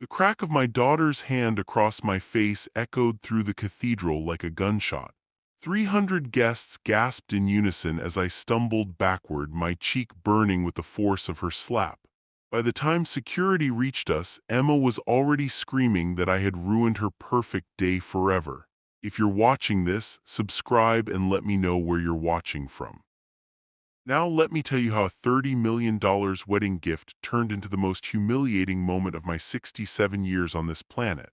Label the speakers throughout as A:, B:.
A: The crack of my daughter's hand across my face echoed through the cathedral like a gunshot. 300 guests gasped in unison as I stumbled backward, my cheek burning with the force of her slap. By the time security reached us, Emma was already screaming that I had ruined her perfect day forever. If you're watching this, subscribe and let me know where you're watching from. Now let me tell you how a $30 million wedding gift turned into the most humiliating moment of my 67 years on this planet.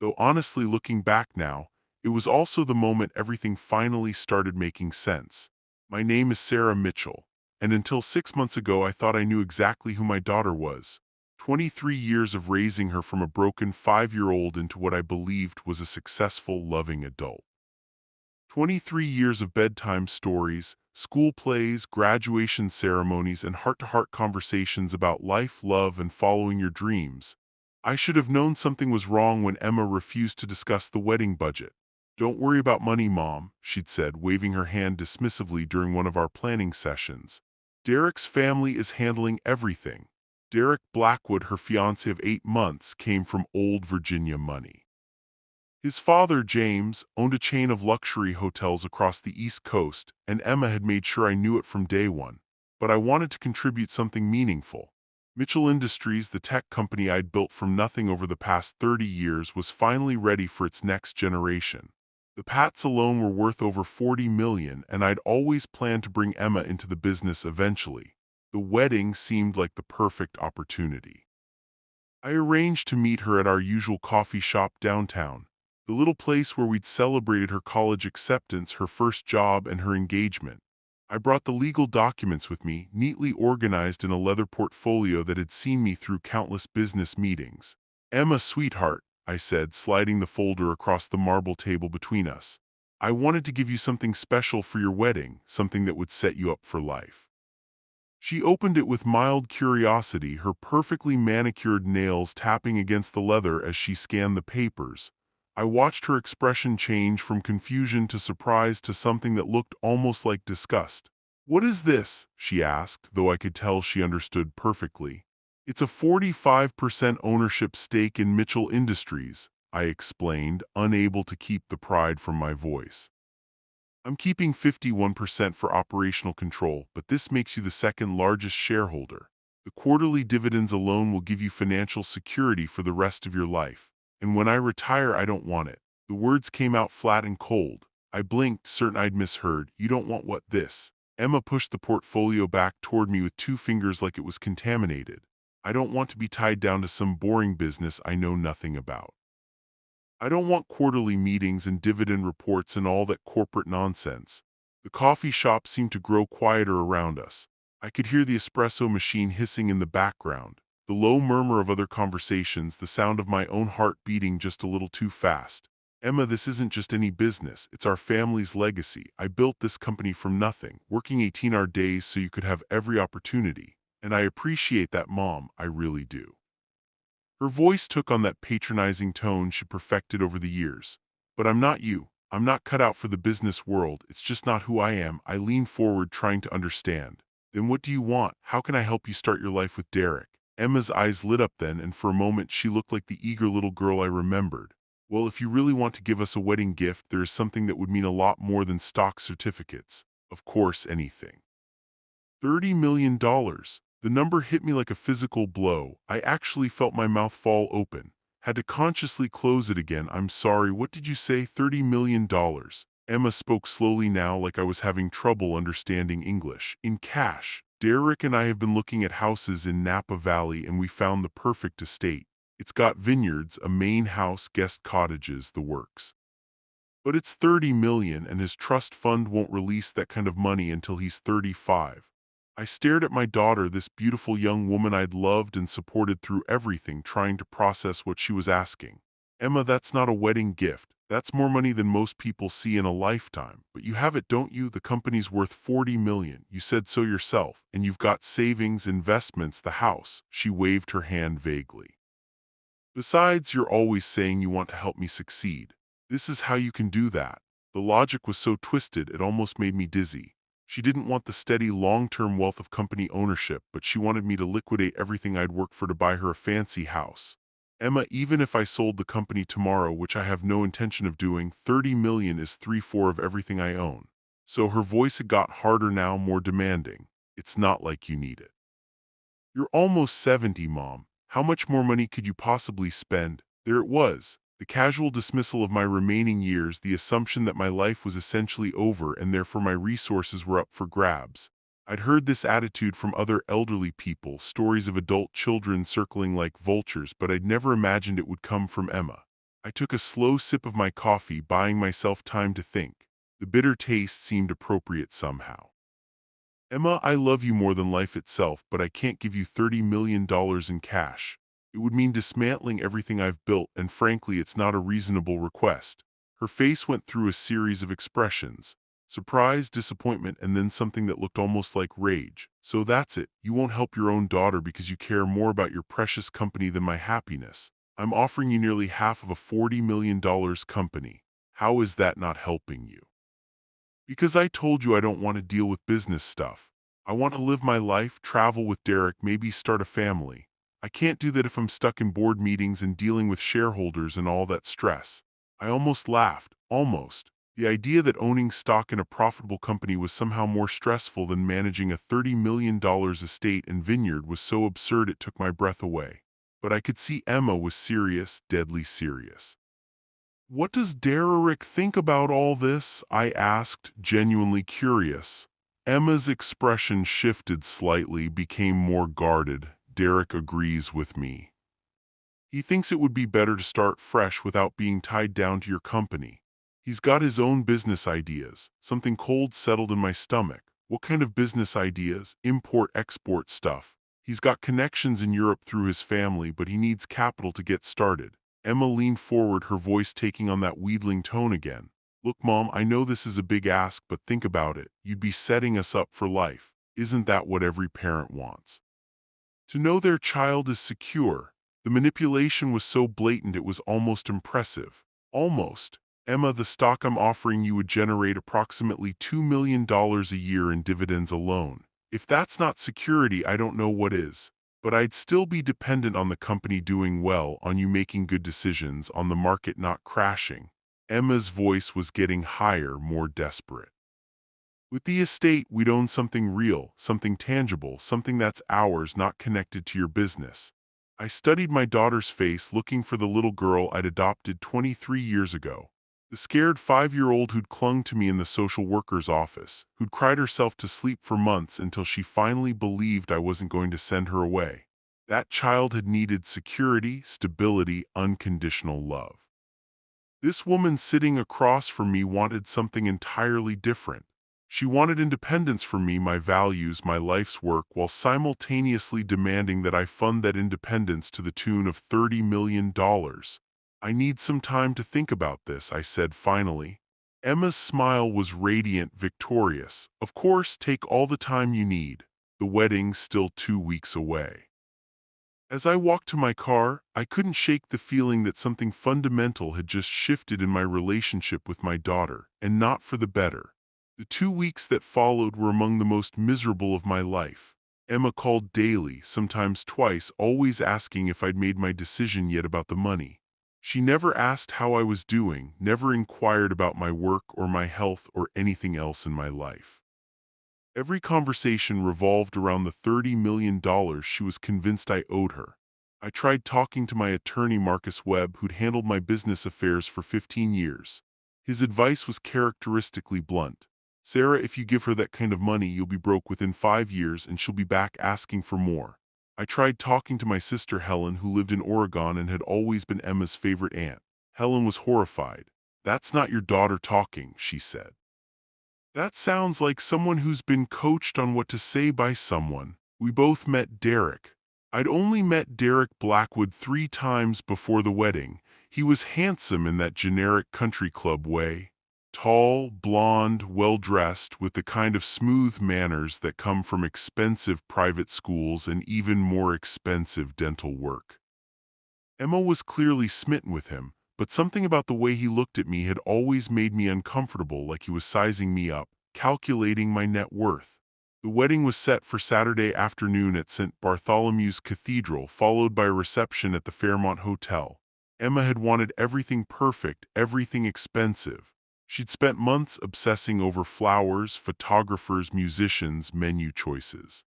A: Though honestly, looking back now, it was also the moment everything finally started making sense. My name is Sarah Mitchell, and until 6 months ago I thought I knew exactly who my daughter was. 23 years of raising her from a broken 5-year-old into what I believed was a successful, loving adult. 23 years of bedtime stories, school plays, graduation ceremonies, and heart-to-heart conversations about life, love, and following your dreams. I should have known something was wrong when Emma refused to discuss the wedding budget. "Don't worry about money, Mom," she'd said, waving her hand dismissively during one of our planning sessions. "Derek's family is handling everything." Derek Blackwood, her fiancé of 8 months, came from old Virginia money. His father, James, owned a chain of luxury hotels across the East Coast, and Emma had made sure I knew it from day one. But I wanted to contribute something meaningful. Mitchell Industries, the tech company I'd built from nothing over the past 30 years, was finally ready for its next generation. The Pats alone were worth over $40 million, and I'd always planned to bring Emma into the business eventually. The wedding seemed like the perfect opportunity. I arranged to meet her at our usual coffee shop downtown, the little place where we'd celebrated her college acceptance, her first job, and her engagement. I brought the legal documents with me, neatly organized in a leather portfolio that had seen me through countless business meetings. "Emma, sweetheart," I said, sliding the folder across the marble table between us, "I wanted to give you something special for your wedding, something that would set you up for life." She opened it with mild curiosity, her perfectly manicured nails tapping against the leather as she scanned the papers. I watched her expression change from confusion to surprise to something that looked almost like disgust. "What is this?" she asked, though I could tell she understood perfectly. "It's a 45% ownership stake in Mitchell Industries," I explained, unable to keep the pride from my voice. "I'm keeping 51% for operational control, but this makes you the second largest shareholder. The quarterly dividends alone will give you financial security for the rest of your life. And when I retire, I don't want it." The words came out flat and cold. I blinked, certain I'd misheard. "You don't want what?" "This." Emma pushed the portfolio back toward me with 2 fingers like it was contaminated. "I don't want to be tied down to some boring business I know nothing about. I don't want quarterly meetings and dividend reports and all that corporate nonsense." The coffee shop seemed to grow quieter around us. I could hear the espresso machine hissing in the background, the low murmur of other conversations, the sound of my own heart beating just a little too fast. "Emma, this isn't just any business, it's our family's legacy. I built this company from nothing, working 18-hour days so you could have every opportunity. And I appreciate that, Mom, I really do." Her voice took on that patronizing tone she perfected over the years. "But I'm not you. I'm not cut out for the business world. It's just not who I am." I leaned forward, trying to understand. "Then what do you want? How can I help you start your life with Derek?" Emma's eyes lit up then, and for a moment she looked like the eager little girl I remembered. "Well, if you really want to give us a wedding gift, there is something that would mean a lot more than stock certificates. Of course, anything." $30 million. The number hit me like a physical blow. I actually felt my mouth fall open. Had to consciously close it again. "I'm sorry, what did you say?" $30 million. Emma spoke slowly now, like I was having trouble understanding English. "In cash. Derek and I have been looking at houses in Napa Valley and we found the perfect estate. It's got vineyards, a main house, guest cottages, the works. But it's 30 million and his trust fund won't release that kind of money until he's 35. I stared at my daughter, this beautiful young woman I'd loved and supported through everything, trying to process what she was asking. "Emma, that's not a wedding gift. That's more money than most people see in a lifetime. But you have it, don't you? The company's worth 40 million. You said so yourself. And you've got savings, investments, the house." She waved her hand vaguely. "Besides, you're always saying you want to help me succeed. This is how you can do that." The logic was so twisted it almost made me dizzy. She didn't want the steady, long-term wealth of company ownership, but she wanted me to liquidate everything I'd worked for to buy her a fancy house. Emma, even if I sold the company tomorrow, which I have no intention of doing, 30 million is 3/4 of everything I own. So her voice had got harder now, more demanding. It's not like you need it. You're almost 70, Mom. How much more money could you possibly spend? There it was, the casual dismissal of my remaining years, the assumption that my life was essentially over and therefore my resources were up for grabs. I'd heard this attitude from other elderly people, stories of adult children circling like vultures, but I'd never imagined it would come from Emma. I took a slow sip of my coffee, buying myself time to think. The bitter taste seemed appropriate somehow. Emma, I love you more than life itself, but I can't give you $30 million in cash. It would mean dismantling everything I've built, and frankly, it's not a reasonable request. Her face went through a series of expressions. Surprise, disappointment, and then something that looked almost like rage. So that's it. You won't help your own daughter because you care more about your precious company than my happiness. I'm offering you nearly half of a $40 million company. How is that not helping you? Because I told you I don't want to deal with business stuff. I want to live my life, travel with Derek, maybe start a family. I can't do that if I'm stuck in board meetings and dealing with shareholders and all that stress. I almost laughed. Almost. The idea that owning stock in a profitable company was somehow more stressful than managing a $30 million estate and vineyard was so absurd it took my breath away. But I could see Emma was serious, deadly serious. What does Derek think about all this? I asked, genuinely curious. Emma's expression shifted slightly, became more guarded. Derek agrees with me. He thinks it would be better to start fresh without being tied down to your company. He's got his own business ideas. Something cold settled in my stomach. What kind of business ideas? Import-export stuff. He's got connections in Europe through his family, but he needs capital to get started. Emma leaned forward, her voice taking on that wheedling tone again. Look, Mom, I know this is a big ask, but think about it. You'd be setting us up for life. Isn't that what every parent wants? To know their child is secure. The manipulation was so blatant it was almost impressive. Almost. Emma, the stock I'm offering you would generate approximately $2 million a year in dividends alone. If that's not security, I don't know what is. But I'd still be dependent on the company doing well, on you making good decisions, on the market not crashing. Emma's voice was getting higher, more desperate. With the estate, we'd own something real, something tangible, something that's ours, not connected to your business. I studied my daughter's face, looking for the little girl I'd adopted 23 years ago. The scared 5-year-old who'd clung to me in the social worker's office, who'd cried herself to sleep for months until she finally believed I wasn't going to send her away. That child had needed security, stability, unconditional love. This woman sitting across from me wanted something entirely different. She wanted independence from me, my values, my life's work, while simultaneously demanding that I fund that independence to the tune of $30 million. I need some time to think about this, I said finally. Emma's smile was radiant, victorious. Of course, take all the time you need. The wedding's still 2 weeks away. As I walked to my car, I couldn't shake the feeling that something fundamental had just shifted in my relationship with my daughter, and not for the better. The 2 weeks that followed were among the most miserable of my life. Emma called daily, sometimes twice, always asking if I'd made my decision yet about the money. She never asked how I was doing, never inquired about my work or my health or anything else in my life. Every conversation revolved around the $30 million she was convinced I owed her. I tried talking to my attorney Marcus Webb, who'd handled my business affairs for 15 years. His advice was characteristically blunt. Sarah, if you give her that kind of money, you'll be broke within 5 years and she'll be back asking for more. I tried talking to my sister Helen, who lived in Oregon and had always been Emma's favorite aunt. Helen was horrified. That's not your daughter talking, she said. That sounds like someone who's been coached on what to say by someone. We both met Derek. I'd only met Derek Blackwood 3 times before the wedding. He was handsome in that generic country club way. Tall, blonde, well-dressed, with the kind of smooth manners that come from expensive private schools and even more expensive dental work. Emma was clearly smitten with him, but something about the way he looked at me had always made me uncomfortable, like he was sizing me up, calculating my net worth. The wedding was set for Saturday afternoon at St. Bartholomew's Cathedral, followed by a reception at the Fairmont Hotel. Emma had wanted everything perfect, everything expensive. She'd spent months obsessing over flowers, photographers, musicians, menu choices.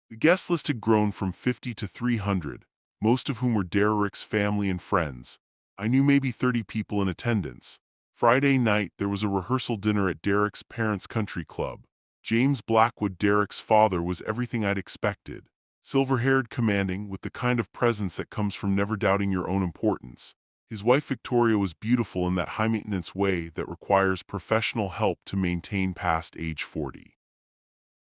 A: The guest list had grown from 50 to 300, most of whom were Derek's family and friends. I knew maybe 30 people in attendance. Friday night, there was a rehearsal dinner at Derek's parents' country club. James Blackwood, Derek's father, was everything I'd expected. Silver-haired, commanding, with the kind of presence that comes from never doubting your own importance. His wife Victoria was beautiful in that high-maintenance way that requires professional help to maintain past age 40.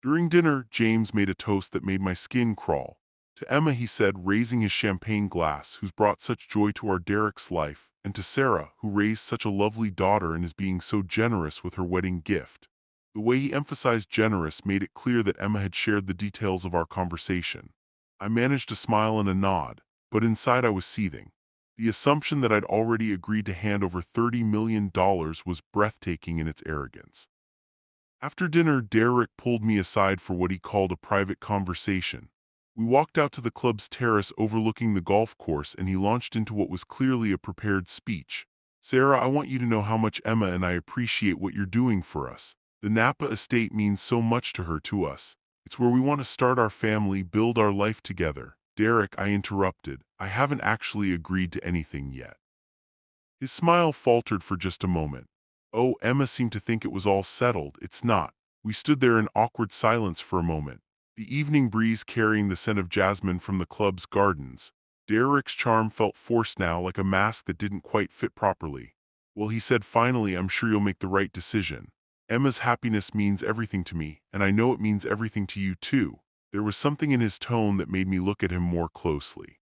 A: During dinner, James made a toast that made my skin crawl. To Emma, he said, raising his champagne glass, who's brought such joy to our Derek's life, and to Sarah, who raised such a lovely daughter and is being so generous with her wedding gift. The way he emphasized generous made it clear that Emma had shared the details of our conversation. I managed a smile and a nod, but inside I was seething. The assumption that I'd already agreed to hand over $30 million was breathtaking in its arrogance. After dinner, Derek pulled me aside for what he called a private conversation. We walked out to the club's terrace overlooking the golf course, and he launched into what was clearly a prepared speech. "Sarah, I want you to know how much Emma and I appreciate what you're doing for us. The Napa estate means so much to her, to us. It's where we want to start our family, build our life together." "Derek," I interrupted, "I haven't actually agreed to anything yet." His smile faltered for just a moment. "Oh," Emma seemed to think it was all settled. "It's not." We stood there in awkward silence for a moment, the evening breeze carrying the scent of jasmine from the club's gardens. Derek's charm felt forced now, like a mask that didn't quite fit properly. "Well," he said finally, "I'm sure you'll make the right decision. Emma's happiness means everything to me, and I know it means everything to you too." There was something in his tone that made me look at him more closely.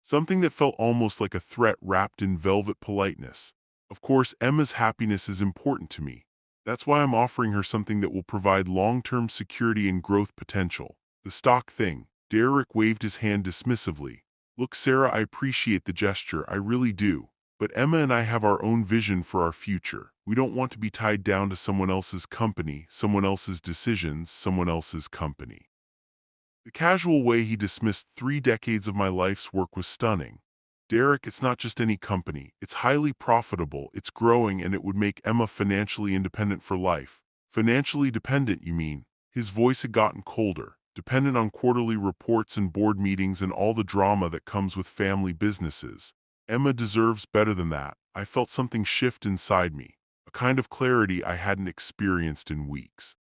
A: Something that felt almost like a threat wrapped in velvet politeness. "Of course, Emma's happiness is important to me. That's why I'm offering her something that will provide long-term security and growth potential. The stock thing." Derek waved his hand dismissively. "Look, Sarah, I appreciate the gesture, I really do. But Emma and I have our own vision for our future. We don't want to be tied down to someone else's company, someone else's decisions, someone else's company." The casual way he dismissed 3 decades of my life's work was stunning. "Derek, it's not just any company. It's highly profitable, it's growing, and it would make Emma financially independent for life." "Financially dependent, you mean?" His voice had gotten colder. "Dependent on quarterly reports and board meetings and all the drama that comes with family businesses. Emma deserves better than that." I felt something shift inside me, a kind of clarity I hadn't experienced in weeks.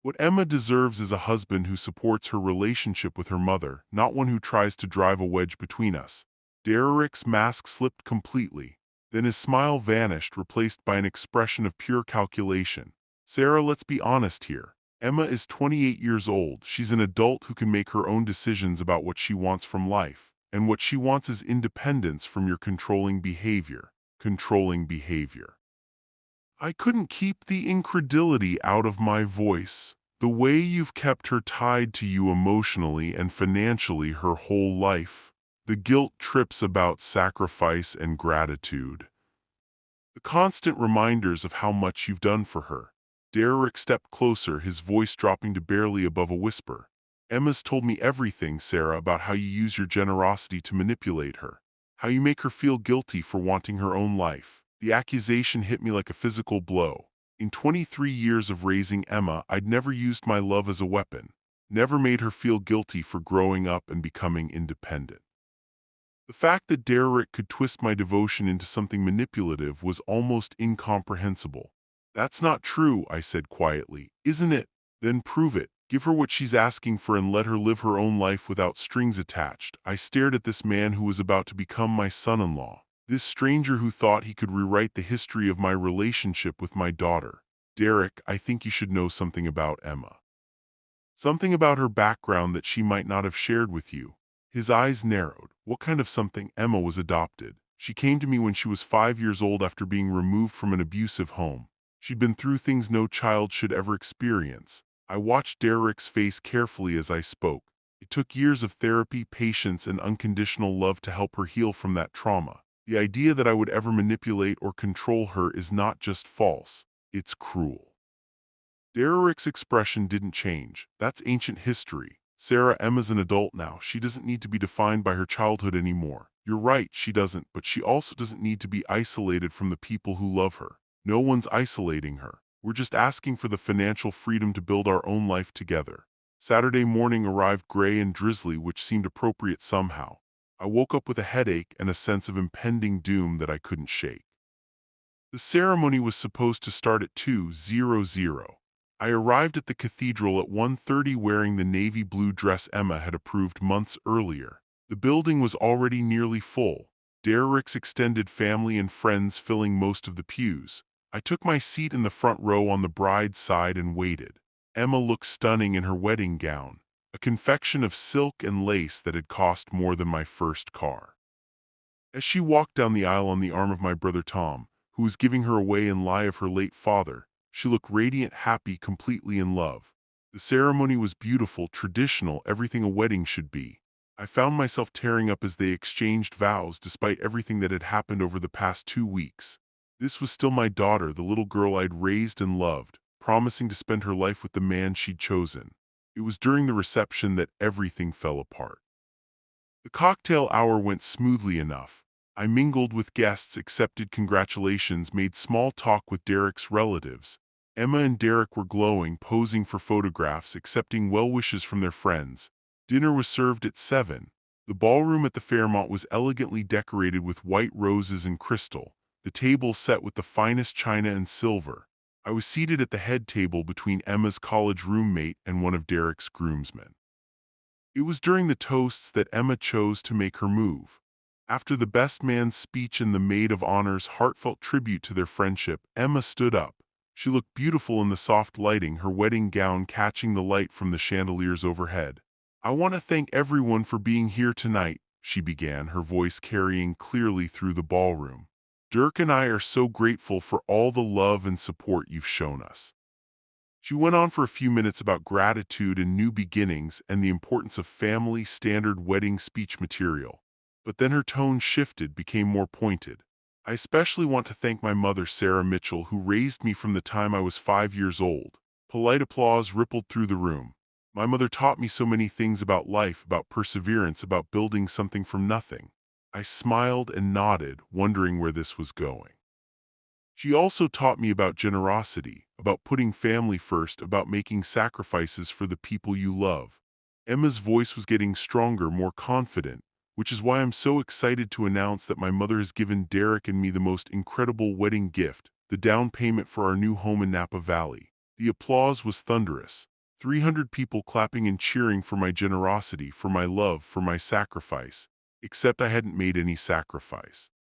A: What Emma deserves is a husband who supports her relationship with her mother, not one who tries to drive a wedge between us. Derek's mask slipped completely. Then his smile vanished, replaced by an expression of pure calculation. "Sarah, let's be honest here. Emma is 28 years old. She's an adult who can make her own decisions about what she wants from life. And what she wants is independence from your controlling behavior." Controlling behavior. I couldn't keep the incredulity out of my voice. "The way you've kept her tied to you emotionally and financially her whole life. The guilt trips about sacrifice and gratitude. The constant reminders of how much you've done for her." Derek stepped closer, his voice dropping to barely above a whisper. "Emma's told me everything, Sarah, about how you use your generosity to manipulate her. How you make her feel guilty for wanting her own life." The accusation hit me like a physical blow. In 23 years of raising Emma, I'd never used my love as a weapon. Never made her feel guilty for growing up and becoming independent. The fact that Derek could twist my devotion into something manipulative was almost incomprehensible. "That's not true," I said quietly. "Isn't it? Then prove it. Give her what she's asking for and let her live her own life without strings attached." I stared at this man who was about to become my son-in-law. This stranger who thought he could rewrite the history of my relationship with my daughter. "Derek, I think you should know something about Emma. Something about her background that she might not have shared with you." His eyes narrowed. "What kind of something?" "Emma was adopted. She came to me when she was 5 years old after being removed from an abusive home. She'd been through things no child should ever experience." I watched Derek's face carefully as I spoke. "It took years of therapy, patience, and unconditional love to help her heal from that trauma. The idea that I would ever manipulate or control her is not just false, it's cruel." Derek's expression didn't change. That's ancient history. Sarah, Emma's an adult now. She doesn't need to be defined by her childhood anymore. You're right, she doesn't, but she also doesn't need to be isolated from the people who love her. No one's isolating her. We're just asking for the financial freedom to build our own life together. Saturday morning arrived gray and drizzly, which seemed appropriate somehow. I woke up with a headache and a sense of impending doom that I couldn't shake. The ceremony was supposed to start at 2:00. I arrived at the cathedral at 1:30 wearing the navy blue dress Emma had approved months earlier. The building was already nearly full, Derek's extended family and friends filling most of the pews. I took my seat in the front row on the bride's side and waited. Emma looked stunning in her wedding gown, a confection of silk and lace that had cost more than my first car. As she walked down the aisle on the arm of my brother Tom, who was giving her away in lie of her late father, she looked radiant, happy, completely in love. The ceremony was beautiful, traditional, everything a wedding should be. I found myself tearing up as they exchanged vows despite everything that had happened over the past 2 weeks. This was still my daughter, the little girl I'd raised and loved, promising to spend her life with the man she'd chosen. It was during the reception that everything fell apart. The cocktail hour went smoothly enough. I mingled with guests, accepted congratulations, made small talk with Derek's relatives. Emma and Derek were glowing, posing for photographs, accepting well wishes from their friends. Dinner was served at 7. The ballroom at the Fairmont was elegantly decorated with white roses and crystal, the table set with the finest china and silver. I was seated at the head table between Emma's college roommate and one of Derek's groomsmen. It was during the toasts that Emma chose to make her move. After the best man's speech and the maid of honor's heartfelt tribute to their friendship, Emma stood up. She looked beautiful in the soft lighting, her wedding gown catching the light from the chandeliers overhead. "I want to thank everyone for being here tonight," she began, her voice carrying clearly through the ballroom. "Dirk and I are so grateful for all the love and support you've shown us." She went on for a few minutes about gratitude and new beginnings and the importance of family standard wedding speech material. But then her tone shifted, became more pointed. "I especially want to thank my mother, Sarah Mitchell, who raised me from the time I was 5 years old." Polite applause rippled through the room. "My mother taught me so many things about life, about perseverance, about building something from nothing." I smiled and nodded, wondering where this was going. "She also taught me about generosity, about putting family first, about making sacrifices for the people you love." Emma's voice was getting stronger, more confident, which is why I'm so excited to announce that my mother has given Derek and me the most incredible wedding gift, the down payment for our new home in Napa Valley. The applause was thunderous. 300 people clapping and cheering for my generosity, for my love, for my sacrifice. Except I hadn't made any sacrifice.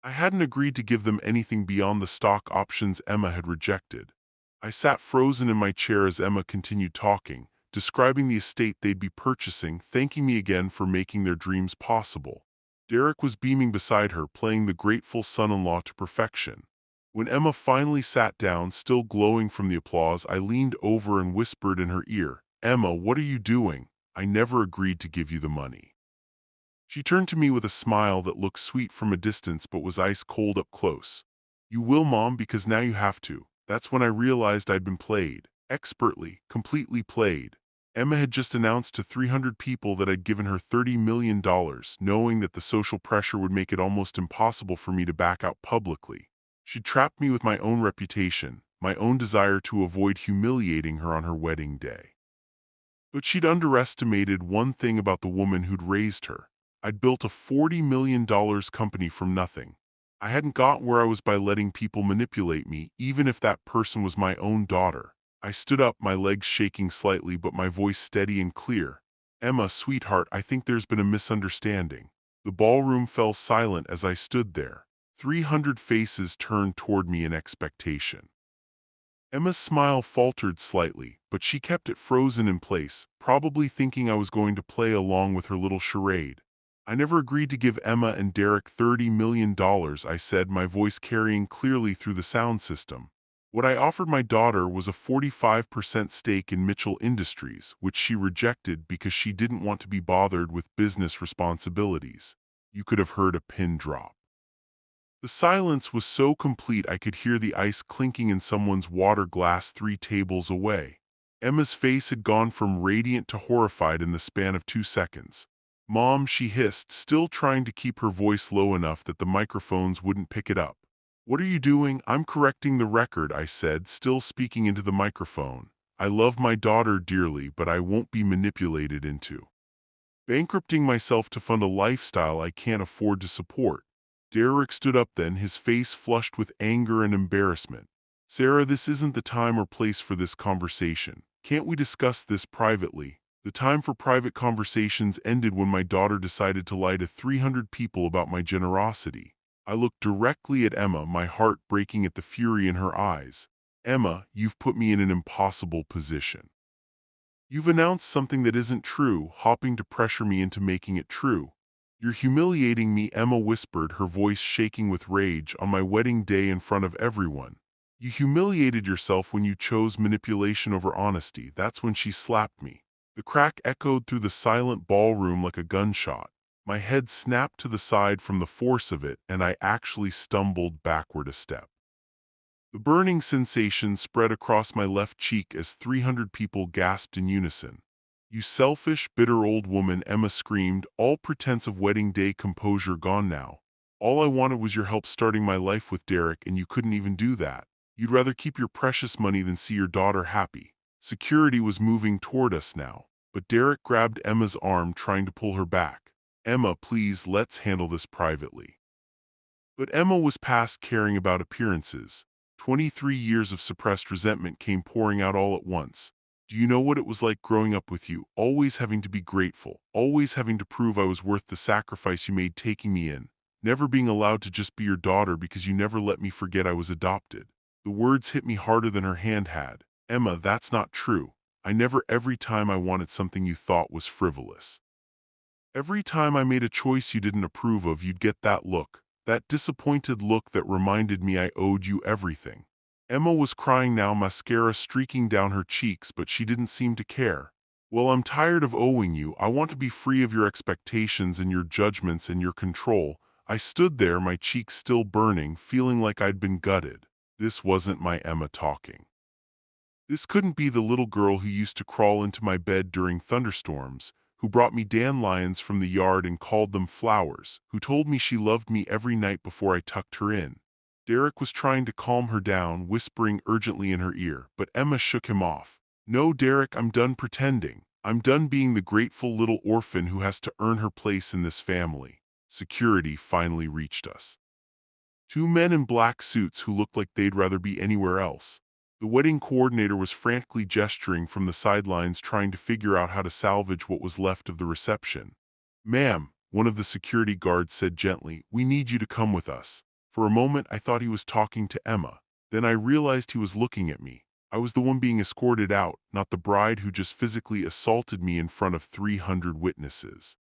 A: I hadn't agreed to give them anything beyond the stock options Emma had rejected. I sat frozen in my chair as Emma continued talking, describing the estate they'd be purchasing, thanking me again for making their dreams possible. Derek was beaming beside her, playing the grateful son-in-law to perfection. When Emma finally sat down, still glowing from the applause, I leaned over and whispered in her ear, "Emma, what are you doing? I never agreed to give you the money." She turned to me with a smile that looked sweet from a distance but was ice cold up close. "You will, Mom, because now you have to." That's when I realized I'd been played. Expertly, completely played. Emma had just announced to 300 people that I'd given her $30 million, knowing that the social pressure would make it almost impossible for me to back out publicly. She'd trapped me with my own reputation, my own desire to avoid humiliating her on her wedding day. But she'd underestimated one thing about the woman who'd raised her. I'd built a $40 million company from nothing. I hadn't got where I was by letting people manipulate me, even if that person was my own daughter. I stood up, my legs shaking slightly but my voice steady and clear. "Emma, sweetheart, I think there's been a misunderstanding." The ballroom fell silent as I stood there. 300 faces turned toward me in expectation. Emma's smile faltered slightly, but she kept it frozen in place, probably thinking I was going to play along with her little charade. "I never agreed to give Emma and Derek $30 million, I said, my voice carrying clearly through the sound system. What I offered my daughter was a 45% stake in Mitchell Industries, which she rejected because she didn't want to be bothered with business responsibilities." You could have heard a pin drop. The silence was so complete I could hear the ice clinking in someone's water glass 3 tables away. Emma's face had gone from radiant to horrified in the span of 2 seconds. "Mom," she hissed, still trying to keep her voice low enough that the microphones wouldn't pick it up. "What are you doing?" "I'm correcting the record," I said, still speaking into the microphone. "I love my daughter dearly, but I won't be manipulated into bankrupting myself to fund a lifestyle I can't afford to support." Derek stood up then, his face flushed with anger and embarrassment. "Sarah, this isn't the time or place for this conversation. Can't we discuss this privately?" The time for private conversations ended when my daughter decided to lie to 300 people about my generosity. I looked directly at Emma, my heart breaking at the fury in her eyes. "Emma, you've put me in an impossible position. You've announced something that isn't true, hoping to pressure me into making it true. You're humiliating me," Emma whispered, her voice shaking with rage, "on my wedding day in front of everyone. You humiliated yourself when you chose manipulation over honesty." That's when she slapped me. The crack echoed through the silent ballroom like a gunshot. My head snapped to the side from the force of it, and I actually stumbled backward a step. The burning sensation spread across my left cheek as 300 people gasped in unison. "You selfish, bitter old woman," Emma screamed, all pretense of wedding day composure gone now. "All I wanted was your help starting my life with Derek, and you couldn't even do that. You'd rather keep your precious money than see your daughter happy." Security was moving toward us now, but Derek grabbed Emma's arm, trying to pull her back. "Emma, please, let's handle this privately." But Emma was past caring about appearances. 23 years of suppressed resentment came pouring out all at once. "Do you know what it was like growing up with you, always having to be grateful, always having to prove I was worth the sacrifice you made taking me in, never being allowed to just be your daughter because you never let me forget I was adopted?" The words hit me harder than her hand had. "Emma, that's not true. I never. Every time I wanted something you thought was frivolous. Every time I made a choice you didn't approve of, you'd get that look. That disappointed look that reminded me I owed you everything." Emma was crying now, mascara streaking down her cheeks, but she didn't seem to care. "Well, I'm tired of owing you. I want to be free of your expectations and your judgments and your control." I stood there, my cheeks still burning, feeling like I'd been gutted. This wasn't my Emma talking. This couldn't be the little girl who used to crawl into my bed during thunderstorms, who brought me dandelions from the yard and called them flowers, who told me she loved me every night before I tucked her in. Derek was trying to calm her down, whispering urgently in her ear, but Emma shook him off. "No, Derek, I'm done pretending. I'm done being the grateful little orphan who has to earn her place in this family." Security finally reached us. 2 men in black suits who looked like they'd rather be anywhere else. The wedding coordinator was frantically gesturing from the sidelines, trying to figure out how to salvage what was left of the reception. "Ma'am," one of the security guards said gently, "we need you to come with us." For a moment I thought he was talking to Emma. Then I realized he was looking at me. I was the one being escorted out, not the bride who just physically assaulted me in front of 300 witnesses.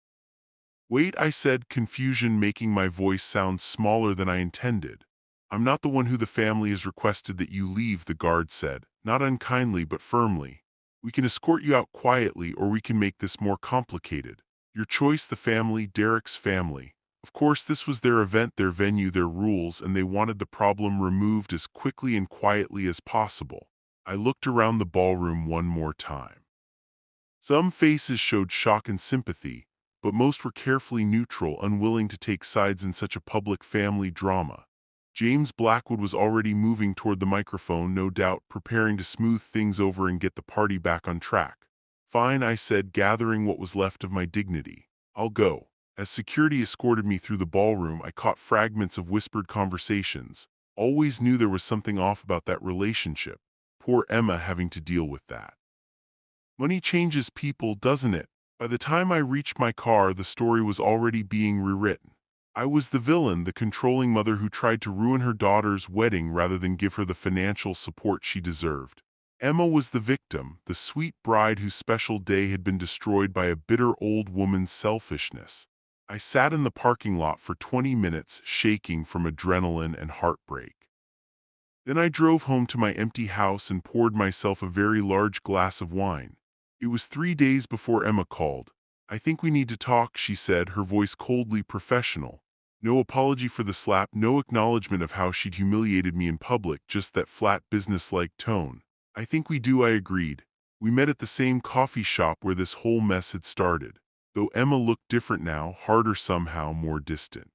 A: "Wait," I said, confusion making my voice sound smaller than I intended. "I'm not the one who the family has requested that you leave," the guard said, not unkindly but firmly. "We can escort you out quietly, or we can make this more complicated. Your choice." The family, Derek's family. Of course, this was their event, their venue, their rules, and they wanted the problem removed as quickly and quietly as possible. I looked around the ballroom one more time. Some faces showed shock and sympathy, but most were carefully neutral, unwilling to take sides in such a public family drama. James Blackwood was already moving toward the microphone, no doubt preparing to smooth things over and get the party back on track. "Fine," I said, gathering what was left of my dignity. "I'll go." As security escorted me through the ballroom, I caught fragments of whispered conversations. Always knew there was something off about that relationship. Poor Emma having to deal with that. Money changes people, doesn't it? By the time I reached my car, the story was already being rewritten. I was the villain, the controlling mother who tried to ruin her daughter's wedding rather than give her the financial support she deserved. Emma was the victim, the sweet bride whose special day had been destroyed by a bitter old woman's selfishness. I sat in the parking lot for 20 minutes, shaking from adrenaline and heartbreak. Then I drove home to my empty house and poured myself a very large glass of wine. It was 3 days before Emma called. "I think we need to talk," she said, her voice coldly professional. No apology for the slap, no acknowledgement of how she'd humiliated me in public, just that flat business-like tone. I think we do, I agreed. We met at the same coffee shop where this whole mess had started. Though Emma looked different now, harder somehow, more distant.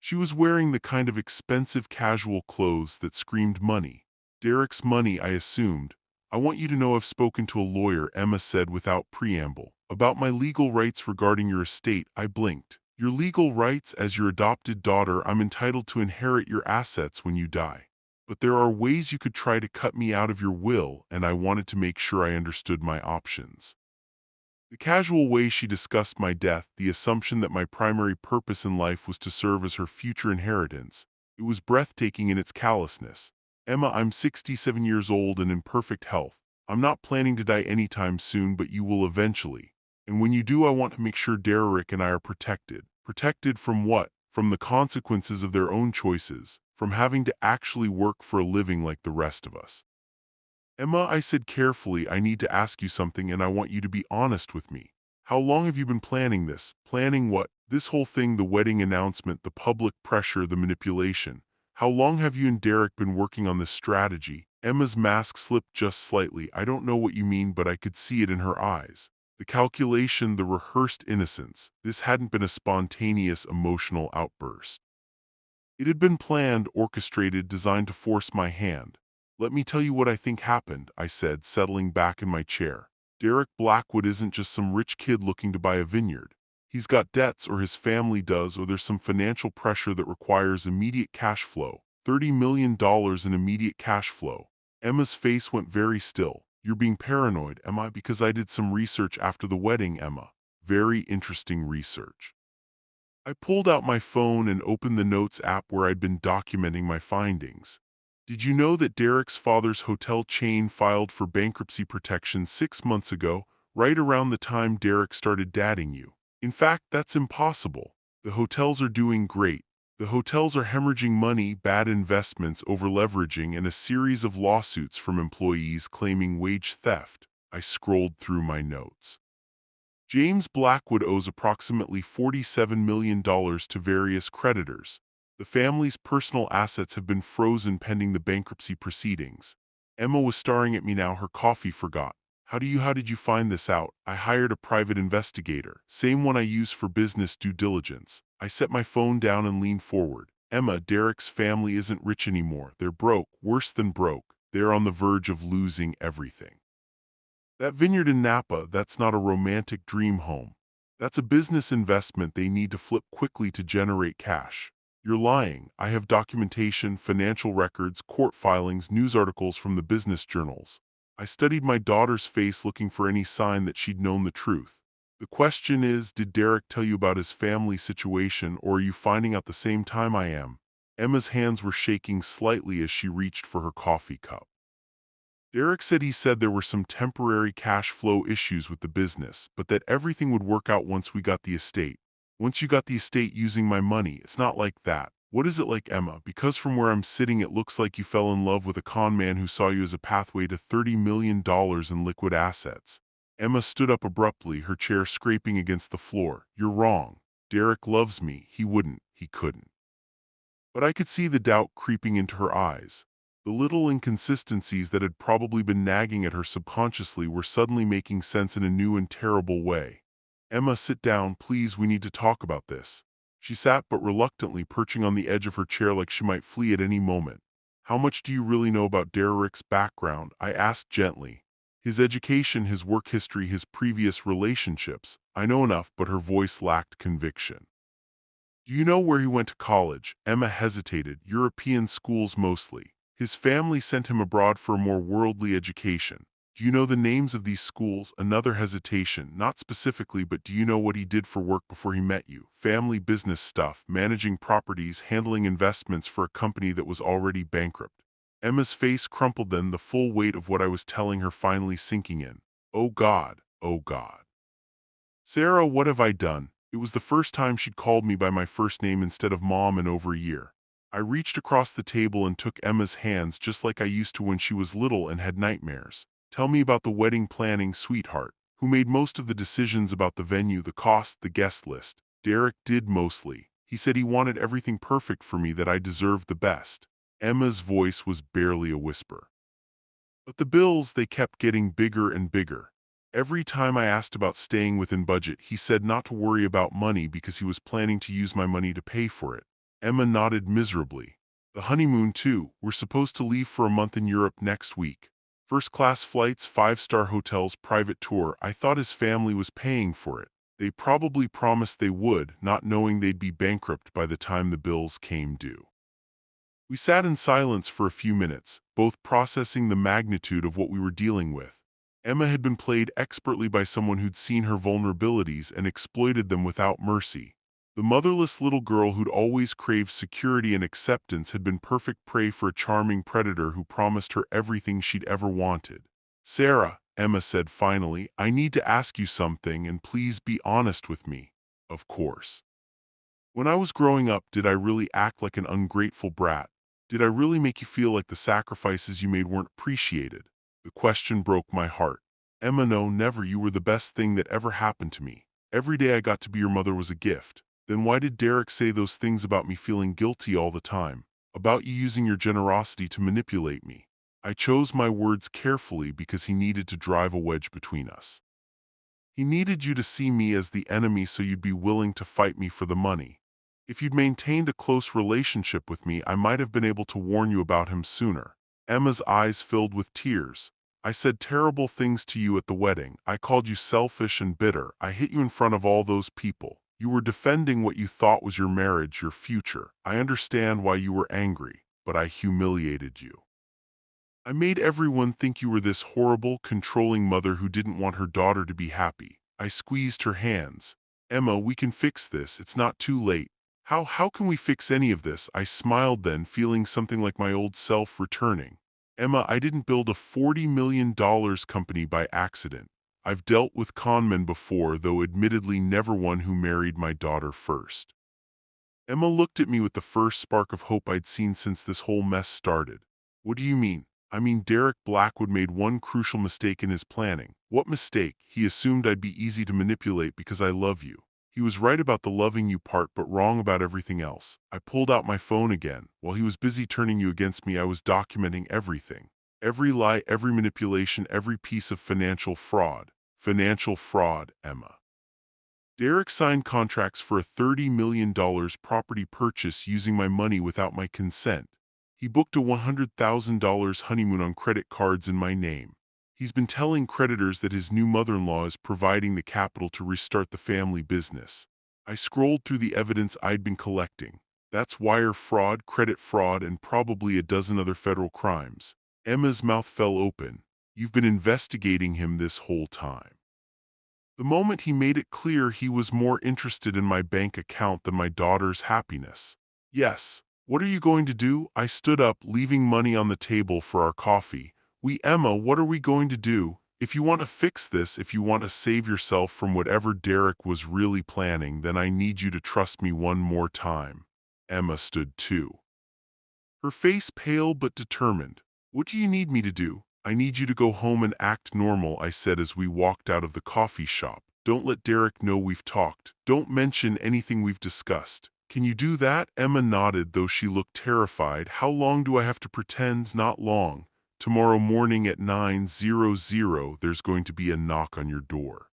A: She was wearing the kind of expensive casual clothes that screamed money. Derek's money, I assumed. I want you to know I've spoken to a lawyer, Emma said without preamble. About my legal rights regarding your estate, I blinked. Your legal rights as your adopted daughter, I'm entitled to inherit your assets when you die. But there are ways you could try to cut me out of your will, and I wanted to make sure I understood my options. The casual way she discussed my death, the assumption that my primary purpose in life was to serve as her future inheritance, it was breathtaking in its callousness. Emma, I'm 67 years old and in perfect health. I'm not planning to die anytime soon, but you will eventually. And when you do, I want to make sure Derek and I are protected. Protected from what? From the consequences of their own choices, from having to actually work for a living like the rest of us. Emma, I said carefully, I need to ask you something and I want you to be honest with me. How long have you been planning this? Planning what? This whole thing, the wedding announcement, the public pressure, the manipulation. How long have you and Derek been working on this strategy? Emma's mask slipped just slightly. I don't know what you mean, but I could see it in her eyes. The calculation, the rehearsed innocence. This hadn't been a spontaneous emotional outburst. It had been planned, orchestrated, designed to force my hand. Let me tell you what I think happened, I said, settling back in my chair. Derek Blackwood isn't just some rich kid looking to buy a vineyard. He's got debts, or his family does, or there's some financial pressure that requires immediate cash flow. $30 million in immediate cash flow. Emma's face went very still. You're being paranoid, am I? Because I did some research after the wedding, Emma. Very interesting research. I pulled out my phone and opened the Notes app where I'd been documenting my findings. Did you know that Derek's father's hotel chain filed for bankruptcy protection 6 months ago, right around the time Derek started dating you? In fact, that's impossible. The hotels are doing great. The hotels are hemorrhaging money, bad investments, over-leveraging, and a series of lawsuits from employees claiming wage theft. I scrolled through my notes. James Blackwood owes approximately $47 million to various creditors. The family's personal assets have been frozen pending the bankruptcy proceedings. Emma was staring at me now, her coffee forgot. How did you find this out? I hired a private investigator, same one I use for business due diligence. I set my phone down and leaned forward. Emma, Derek's family isn't rich anymore. They're broke, worse than broke. They're on the verge of losing everything. That vineyard in Napa, that's not a romantic dream home. That's a business investment they need to flip quickly to generate cash. You're lying. I have documentation, financial records, court filings, news articles from the business journals. I studied my daughter's face looking for any sign that she'd known the truth. The question is, did Derek tell you about his family situation, or are you finding out the same time I am? Emma's hands were shaking slightly as she reached for her coffee cup. Derek said he said there were some temporary cash flow issues with the business, but that everything would work out once we got the estate. Once you got the estate using my money, it's not like that. What is it like, Emma? Because from where I'm sitting, it looks like you fell in love with a con man who saw you as a pathway to $30 million in liquid assets. Emma stood up abruptly, her chair scraping against the floor. You're wrong. Derek loves me. He wouldn't. He couldn't. But I could see the doubt creeping into her eyes. The little inconsistencies that had probably been nagging at her subconsciously were suddenly making sense in a new and terrible way. Emma, sit down, please, we need to talk about this. She sat but reluctantly, perching on the edge of her chair like she might flee at any moment. How much do you really know about Derek's background? I asked gently. His education, his work history, his previous relationships. I know enough, but her voice lacked conviction. Do you know where he went to college? Emma hesitated. European schools mostly. His family sent him abroad for a more worldly education. Do you know the names of these schools? Another hesitation. Not specifically, but do you know what he did for work before he met you? Family business stuff, managing properties, handling investments for a company that was already bankrupt. Emma's face crumpled, then the full weight of what I was telling her finally sinking in. Oh God, oh God. Sarah, what have I done? It was the first time she'd called me by my first name instead of Mom in over a year. I reached across the table and took Emma's hands just like I used to when she was little and had nightmares. Tell me about the wedding planning, sweetheart. Who made most of the decisions about the venue, the cost, the guest list? Derek did mostly. He said he wanted everything perfect for me, that I deserved the best. Emma's voice was barely a whisper. But the bills, they kept getting bigger and bigger. Every time I asked about staying within budget, he said not to worry about money because he was planning to use my money to pay for it. Emma nodded miserably. The honeymoon, too. We're supposed to leave for a month in Europe next week. First-class flights, five-star hotels, private tour. I thought his family was paying for it. They probably promised they would, not knowing they'd be bankrupt by the time the bills came due. We sat in silence for a few minutes, both processing the magnitude of what we were dealing with. Emma had been played expertly by someone who'd seen her vulnerabilities and exploited them without mercy. The motherless little girl who'd always craved security and acceptance had been perfect prey for a charming predator who promised her everything she'd ever wanted. "Sarah," Emma said finally, "I need to ask you something, and please be honest with me." "Of course." "When I was growing up, did I really act like an ungrateful brat? Did I really make you feel like the sacrifices you made weren't appreciated?" The question broke my heart. "Emma, no, never. You were the best thing that ever happened to me. Every day I got to be your mother was a gift." "Then why did Derek say those things about me feeling guilty all the time? About you using your generosity to manipulate me?" I chose my words carefully because he needed to drive a wedge between us. "He needed you to see me as the enemy so you'd be willing to fight me for the money. If you'd maintained a close relationship with me, I might have been able to warn you about him sooner." Emma's eyes filled with tears. "I said terrible things to you at the wedding. I called you selfish and bitter. I hit you in front of all those people. You were defending what you thought was your marriage, your future. I understand why you were angry, but I humiliated you. I made everyone think you were this horrible, controlling mother who didn't want her daughter to be happy." I squeezed her hands. "Emma, we can fix this. It's not too late." How can we fix any of this?" I smiled then, feeling something like my old self returning. "Emma, I didn't build a $40 million company by accident. I've dealt with conmen before, though admittedly never one who married my daughter first." Emma looked at me with the first spark of hope I'd seen since this whole mess started. "What do you mean?" "I mean, Derek Blackwood made one crucial mistake in his planning." "What mistake?" "He assumed I'd be easy to manipulate because I love you. He was right about the loving you part, but wrong about everything else." I pulled out my phone again. "While he was busy turning you against me, I was documenting everything. Every lie, every manipulation, every piece of financial fraud." "Financial fraud, Emma." "Derek signed contracts for a $30 million property purchase using my money without my consent. He booked a $100,000 honeymoon on credit cards in my name. He's been telling creditors that his new mother-in-law is providing the capital to restart the family business." I scrolled through the evidence I'd been collecting. "That's wire fraud, credit fraud, and probably a dozen other federal crimes." Emma's mouth fell open. "You've been investigating him this whole time." The moment he made it clear he was more interested in my bank account than my daughter's happiness. "Yes. What are you going to do?" I stood up, leaving money on the table for our coffee. Emma, what are we going to do? If you want to fix this, if you want to save yourself from whatever Derek was really planning, then I need you to trust me one more time." Emma stood too, her face pale but determined. "What do you need me to do?" "I need you to go home and act normal," I said as we walked out of the coffee shop. "Don't let Derek know we've talked. Don't mention anything we've discussed." "Can you do that?" Emma nodded, though she looked terrified. "How long do I have to pretend?" "Not long. Tomorrow morning at 9:00, there's going to be a knock on your door.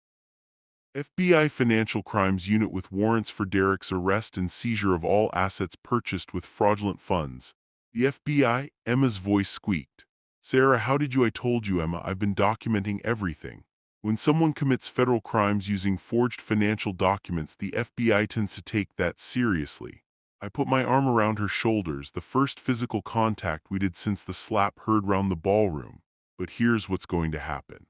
A: FBI Financial Crimes Unit with warrants for Derek's arrest and seizure of all assets purchased with fraudulent funds." "The FBI?" Emma's voice squeaked. "Sarah, how did you? I told you, Emma, I've been documenting everything. When someone commits federal crimes using forged financial documents, the FBI tends to take that seriously." I put my arm around her shoulders, the first physical contact we did since the slap heard round the ballroom. "But here's what's going to happen.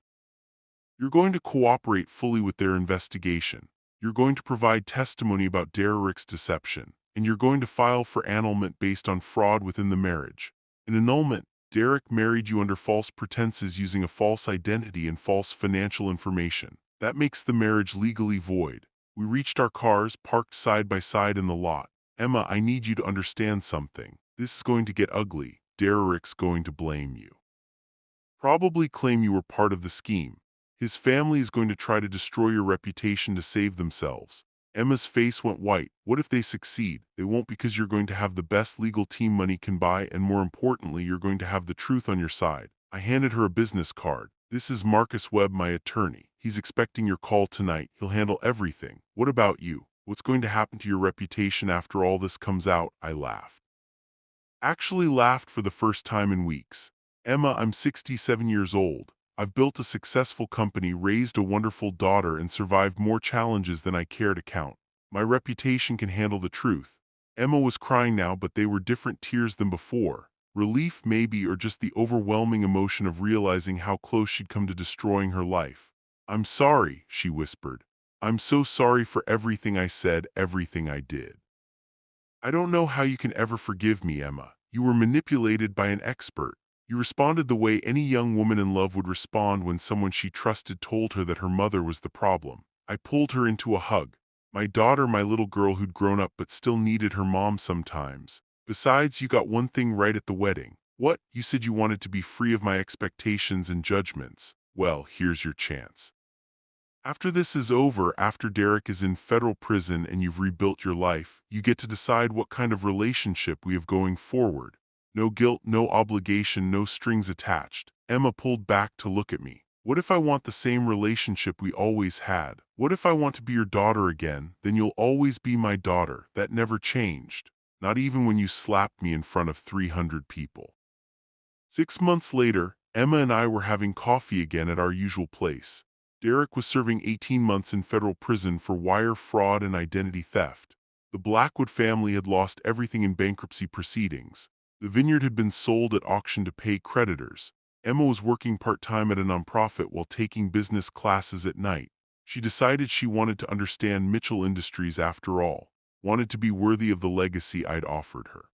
A: You're going to cooperate fully with their investigation. You're going to provide testimony about Derek's deception, and you're going to file for annulment based on fraud within the marriage." "An annulment?" "Derek married you under false pretenses using a false identity and false financial information. That makes the marriage legally void." We reached our cars, parked side by side in the lot. "Emma, I need you to understand something. This is going to get ugly. Derek's going to blame you. Probably claim you were part of the scheme. His family is going to try to destroy your reputation to save themselves. Emma's face went white. What if they succeed? They won't, because you're going to have the best legal team money can buy, and more importantly, you're going to have the truth on your side. I handed her a business card. This is Marcus Webb, my attorney. He's expecting your call tonight. He'll handle everything. What about you? What's going to happen to your reputation after all this comes out? I laughed. Actually laughed for the first time in weeks. Emma, I'm 67 years old. I've built a successful company, raised a wonderful daughter, and survived more challenges than I care to count. My reputation can handle the truth. Emma was crying now, but they were different tears than before. Relief maybe, or just the overwhelming emotion of realizing how close she'd come to destroying her life. I'm sorry, she whispered. I'm so sorry for everything I said, everything I did. I don't know how you can ever forgive me, Emma. You were manipulated by an expert. You responded the way any young woman in love would respond when someone she trusted told her that her mother was the problem. I pulled her into a hug. My daughter, my little girl who'd grown up but still needed her mom sometimes. Besides, you got one thing right at the wedding. What? You said you wanted to be free of my expectations and judgments. Well, here's your chance. After this is over, after Derek is in federal prison and you've rebuilt your life, you get to decide what kind of relationship we have going forward. No guilt, no obligation, no strings attached. Emma pulled back to look at me. What if I want the same relationship we always had? What if I want to be your daughter again? Then you'll always be my daughter. That never changed. Not even when you slapped me in front of 300 people. 6 months later, Emma and I were having coffee again at our usual place. Derek was serving 18 months in federal prison for wire fraud and identity theft. The Blackwood family had lost everything in bankruptcy proceedings. The vineyard had been sold at auction to pay creditors. Emma was working part-time at a nonprofit while taking business classes at night. She decided she wanted to understand Mitchell Industries after all, wanted to be worthy of the legacy I'd offered her.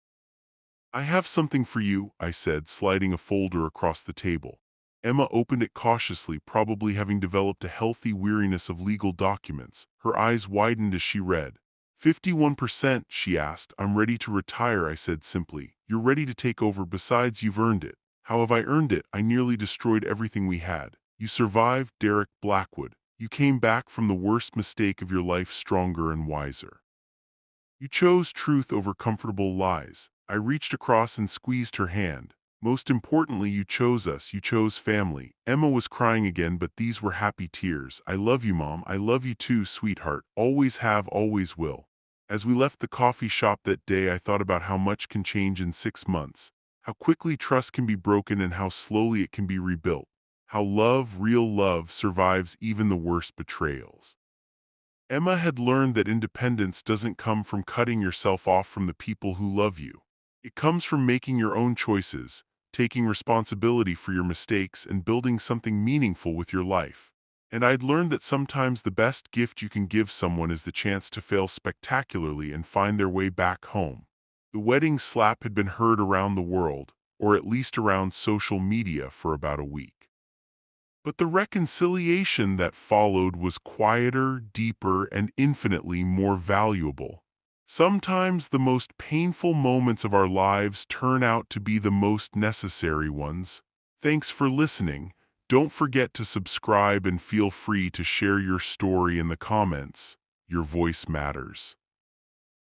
A: I have something for you, I said, sliding a folder across the table. Emma opened it cautiously, probably having developed a healthy weariness of legal documents. Her eyes widened as she read. 51%, she asked. I'm ready to retire, I said simply. You're ready to take over. Besides, you've earned it. How have I earned it? I nearly destroyed everything we had. You survived, Derek Blackwood. You came back from the worst mistake of your life stronger and wiser. You chose truth over comfortable lies. I reached across and squeezed her hand. Most importantly, you chose us. You chose family. Emma was crying again, but these were happy tears. I love you, Mom. I love you too, sweetheart. Always have, always will. As we left the coffee shop that day, I thought about how much can change in 6 months, how quickly trust can be broken and how slowly it can be rebuilt, how love, real love, survives even the worst betrayals. Emma had learned that independence doesn't come from cutting yourself off from the people who love you. It comes from making your own choices, taking responsibility for your mistakes, and building something meaningful with your life. And I'd learned that sometimes the best gift you can give someone is the chance to fail spectacularly and find their way back home. The wedding slap had been heard around the world, or at least around social media, for about a week. But the reconciliation that followed was quieter, deeper, and infinitely more valuable. Sometimes the most painful moments of our lives turn out to be the most necessary ones. Thanks for listening. Don't forget to subscribe and feel free to share your story in the comments. Your voice matters.